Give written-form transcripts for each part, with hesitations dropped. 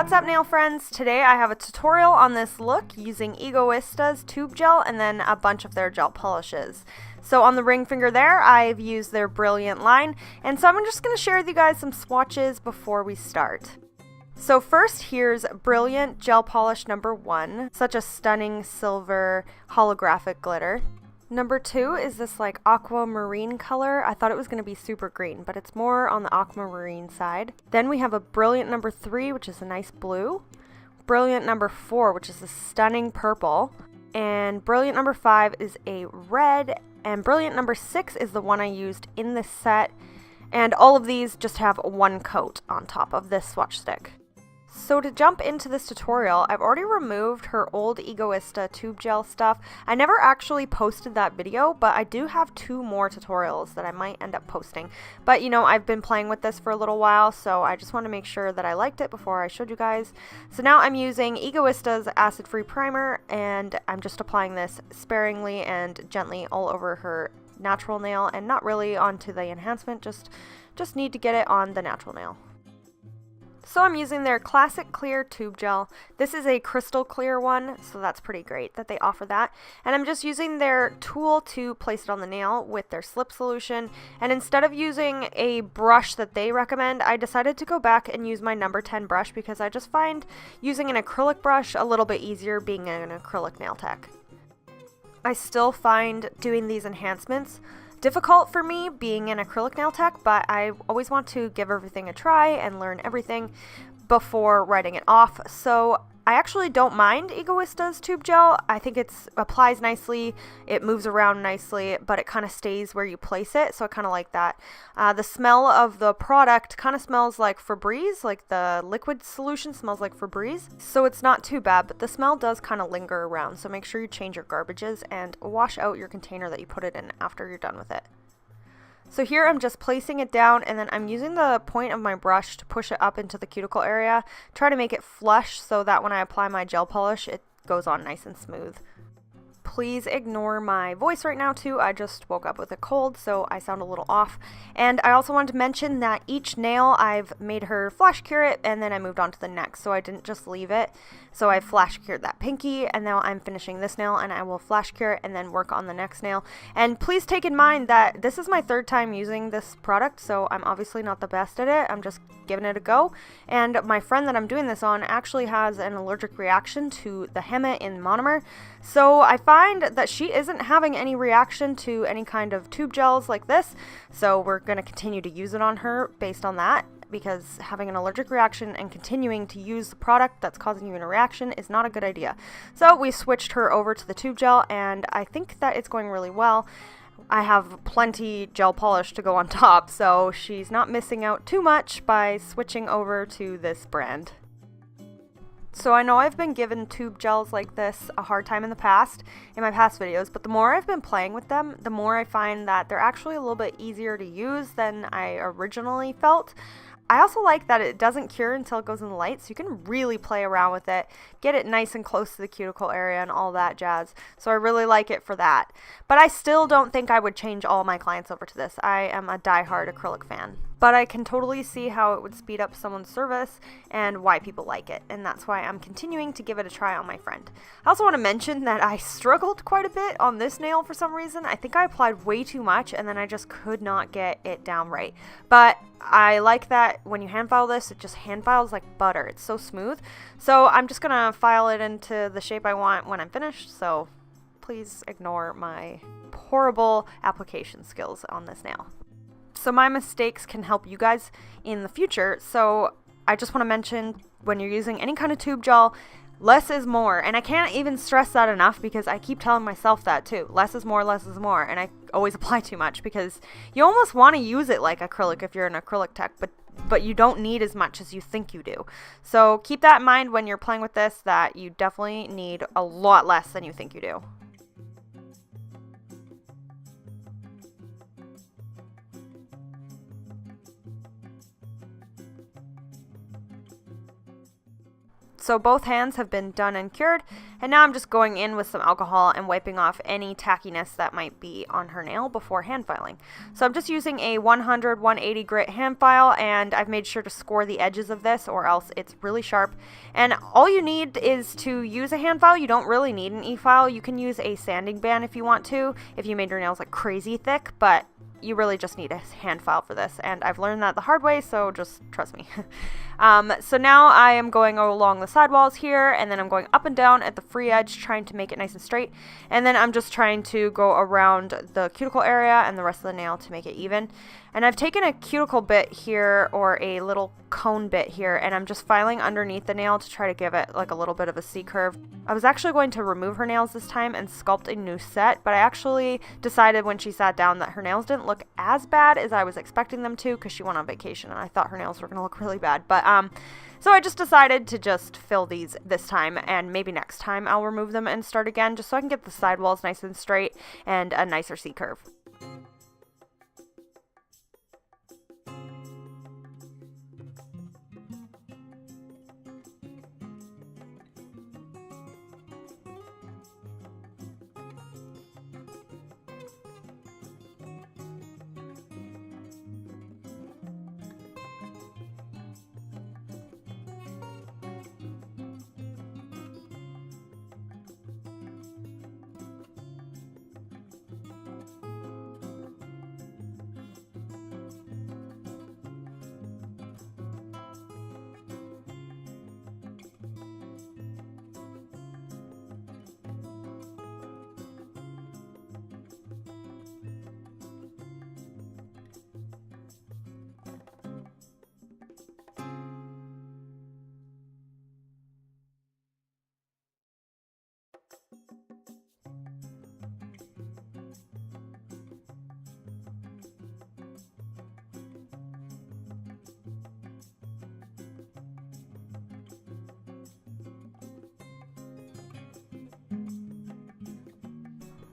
What's up, nail friends? Today I have a tutorial on this look using Egoista's tube gel and then a bunch of their gel polishes. So on the ring finger there, I've used their Brilliant line, and so I'm just going to share with you guys some swatches before we start. So first, here's Brilliant Gel Polish number 1, such a stunning silver holographic glitter. Number 2 is this like aquamarine color. I thought it was going to be super green, but it's more on the aquamarine side. Then we have a Brilliant number 3, which is a nice blue. Brilliant number 4, which is a stunning purple. And Brilliant number 5 is a red. And Brilliant number 6 is the one I used in this set. And all of these just have one coat on top of this swatch stick. So to jump into this tutorial, I've already removed her old Egoista tube gel stuff. I never actually posted that video, but I do have 2 more tutorials that I might end up posting. But you know, I've been playing with this for a little while, so I just want to make sure that I liked it before I showed you guys. So now I'm using Egoista's acid-free primer, and I'm just applying this sparingly and gently all over her natural nail, and not really onto the enhancement, just need to get it on the natural nail. So I'm using their classic clear tube gel. This is a crystal clear one, so that's pretty great that they offer that. And I'm just using their tool to place it on the nail with their slip solution. And instead of using a brush that they recommend, I decided to go back and use my number 10 brush because I just find using an acrylic brush a little bit easier being an acrylic nail tech. I still find doing these enhancements difficult for me being an acrylic nail tech, but I always want to give everything a try and learn everything before writing it off. So I actually don't mind Egoista's tube gel. I think it applies nicely, it moves around nicely, but it kind of stays where you place it, so I kind of like that. The smell of the product kind of smells like Febreze, like the liquid solution smells like Febreze, so it's not too bad, but the smell does kind of linger around, so make sure you change your garbages and wash out your container that you put it in after you're done with it. So here I'm just placing it down, and then I'm using the point of my brush to push it up into the cuticle area, try to make it flush so that when I apply my gel polish it goes on nice and smooth. Please ignore my voice right now too, I just woke up with a cold, so I sound a little off. And I also wanted to mention that each nail I've made her flash cure it, and then I moved on to the next, so I didn't just leave it. So I flash cured that pinky, and now I'm finishing this nail, and I will flash cure it and then work on the next nail. And please take in mind that this is my 3rd time using this product, so I'm obviously not the best at it. I'm just giving it a go. And my friend that I'm doing this on actually has an allergic reaction to the henna in monomer. So I find that she isn't having any reaction to any kind of tube gels like this. So we're going to continue to use it on her based on that, because having an allergic reaction and continuing to use the product that's causing you a reaction is not a good idea. So we switched her over to the tube gel, and I think that it's going really well. I have plenty gel polish to go on top, so she's not missing out too much by switching over to this brand. So I know I've been given tube gels like this a hard time in the past, in my past videos, but the more I've been playing with them, the more I find that they're actually a little bit easier to use than I originally felt. I also like that it doesn't cure until it goes in the light, so you can really play around with it, get it nice and close to the cuticle area and all that jazz. So I really like it for that. But I still don't think I would change all my clients over to this. I am a die-hard acrylic fan. But I can totally see how it would speed up someone's service and why people like it, and that's why I'm continuing to give it a try on my friend. I also want to mention that I struggled quite a bit on this nail for some reason. I think I applied way too much, and then I just could not get it down right. But I like that when you hand file this, it just hand files like butter. It's so smooth. So I'm just gonna file it into the shape I want when I'm finished, so please ignore my horrible application skills on this nail. So my mistakes can help you guys in the future, so I just want to mention, when you're using any kind of tube gel, less is more. And I can't even stress that enough, because I keep telling myself that too. Less is more, and I always apply too much because you almost want to use it like acrylic if you're an acrylic tech, but you don't need as much as you think you do. So keep that in mind when you're playing with this, that you definitely need a lot less than you think you do. So both hands have been done and cured, and now I'm just going in with some alcohol and wiping off any tackiness that might be on her nail before hand filing. So I'm just using a 100-180 grit hand file, and I've made sure to score the edges of this or else it's really sharp. And all you need is to use a hand file. You don't really need an e-file. You can use a sanding band if you want to, if you made your nails like crazy thick, but you really just need a hand file for this, and I've learned that the hard way, so just trust me. So now I am going along the sidewalls here, and then I'm going up and down at the free edge, trying to make it nice and straight, and then I'm just trying to go around the cuticle area and the rest of the nail to make it even. And I've taken a cuticle bit here, or a little cone bit here, and I'm just filing underneath the nail to try to give it like a little bit of a C-curve. I was actually going to remove her nails this time and sculpt a new set, but I actually decided when she sat down that her nails didn't look as bad as I was expecting them to, because she went on vacation and I thought her nails were going to look really bad. But so I just decided to just fill these this time, and maybe next time I'll remove them and start again, just so I can get the sidewalls nice and straight and a nicer C-curve.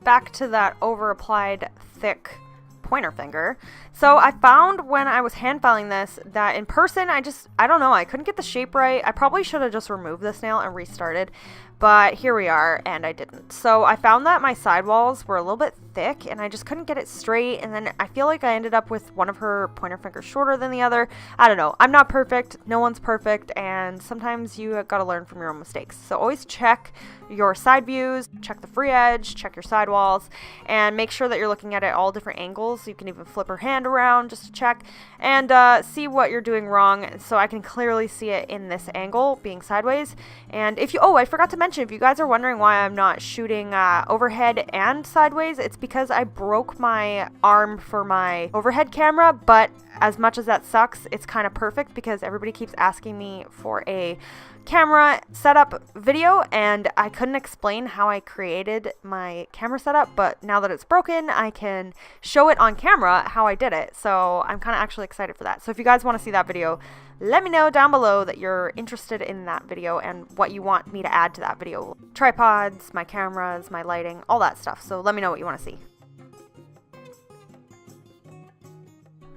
Back to that over-applied thick pointer finger. So I found when I was hand filing this that in person I don't know, I couldn't get the shape right. I probably should have just removed this nail and restarted, but here we are, and I didn't. So I found that my sidewalls were a little bit thick and I just couldn't get it straight, and then I feel like I ended up with one of her pointer fingers shorter than the other. I don't know. I'm not perfect. No one's perfect, and sometimes you gotta learn from your own mistakes. So always check your side views, check the free edge, check your sidewalls, and make sure that you're looking at it all different angles. You can even flip her hand around just to check and see what you're doing wrong, so I can clearly see it in this angle being sideways. And if you, I forgot to mention, if you guys are wondering why I'm not shooting overhead and sideways, it's because I broke my arm for my overhead camera, but as much as that sucks, it's kind of perfect because everybody keeps asking me for a camera setup video, and I couldn't explain how I created my camera setup, but now that it's broken, I can show it on camera how I did it. So I'm kind of actually excited for that. So if you guys want to see that video, let me know down below that you're interested in that video and what you want me to add to that video. Tripods, my cameras, my lighting, all that stuff. So let me know what you want to see.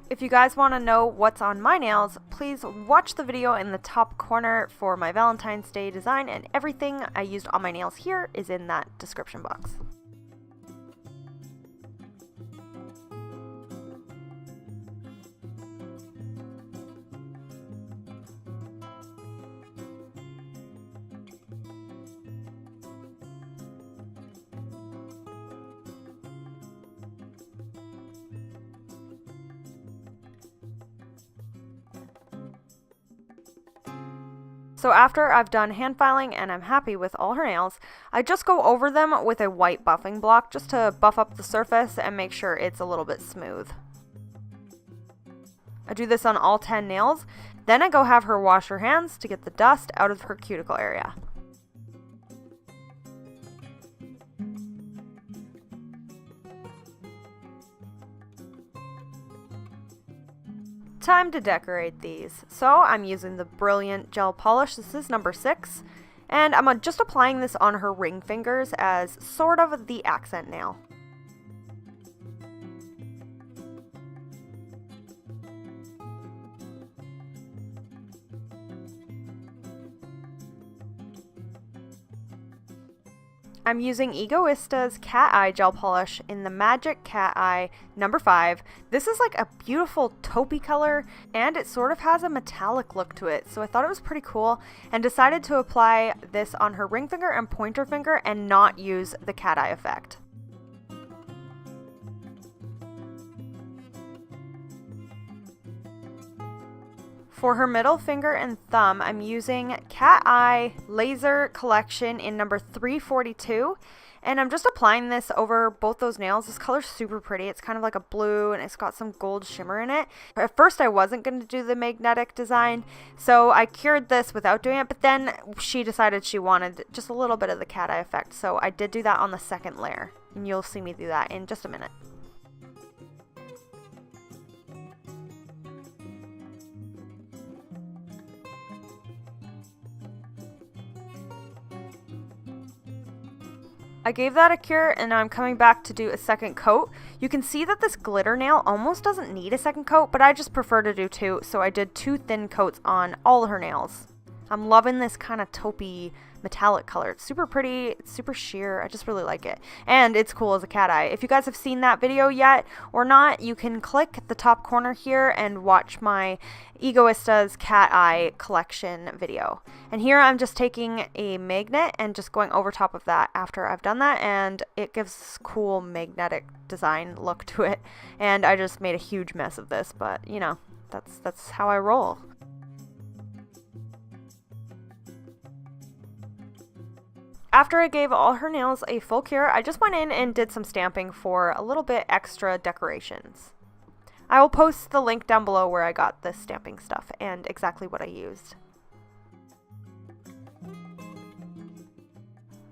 If you guys want to know what's on my nails, please watch the video in the top corner for my Valentine's Day design, and everything I used on my nails here is in that description box. So after I've done hand filing and I'm happy with all her nails, I just go over them with a white buffing block just to buff up the surface and make sure it's a little bit smooth. I do this on all 10 nails, then I go have her wash her hands to get the dust out of her cuticle area. Time to decorate these. So I'm using the Brilliant Gel Polish. This is number 6. And I'm just applying this on her ring fingers as sort of the accent nail. I'm using Egoista's Cat Eye Gel Polish in the Magic Cat Eye number 5. This is like a beautiful taupey color, and it sort of has a metallic look to it, so I thought it was pretty cool, and decided to apply this on her ring finger and pointer finger and not use the cat eye effect. For her middle finger and thumb, I'm using Cat Eye Laser Collection in number 342, and I'm just applying this over both those nails. This color's super pretty. It's kind of like a blue, and it's got some gold shimmer in it. At first, I wasn't going to do the magnetic design, so I cured this without doing it, but then she decided she wanted just a little bit of the cat eye effect, so I did do that on the second layer, and you'll see me do that in just a minute. I gave that a cure, and now I'm coming back to do a second coat. You can see that this glitter nail almost doesn't need a second coat, but I just prefer to do 2, so I did 2 thin coats on all her nails. I'm loving this kind of taupey metallic color. It's super pretty, it's super sheer, I just really like it. And it's cool as a cat eye. If you guys have seen that video yet or not, you can click the top corner here and watch my Egoista's Cat Eye collection video. And here I'm just taking a magnet and just going over top of that after I've done that, and it gives this cool magnetic design look to it. And I just made a huge mess of this, but you know, that's how I roll. After I gave all her nails a full cure, I just went in and did some stamping for a little bit extra decorations. I will post the link down below where I got this stamping stuff and exactly what I used.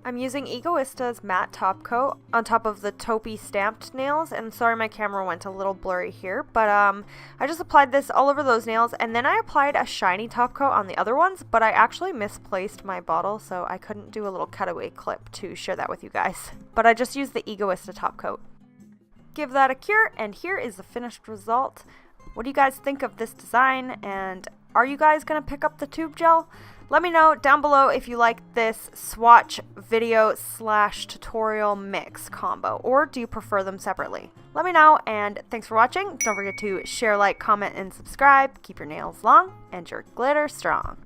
I'm using Egoista's matte top coat on top of the taupey stamped nails, and sorry my camera went a little blurry here, but I just applied this all over those nails, and then I applied a shiny top coat on the other ones, but I actually misplaced my bottle, so I couldn't do a little cutaway clip to share that with you guys. But I just used the Egoista top coat. Give that a cure, and here is the finished result. What do you guys think of this design, and are you guys going to pick up the tube gel? Let me know down below if you like this swatch video / tutorial mix combo, or do you prefer them separately? Let me know, and thanks for watching. Don't forget to share, like, comment, and subscribe. Keep your nails long and your glitter strong.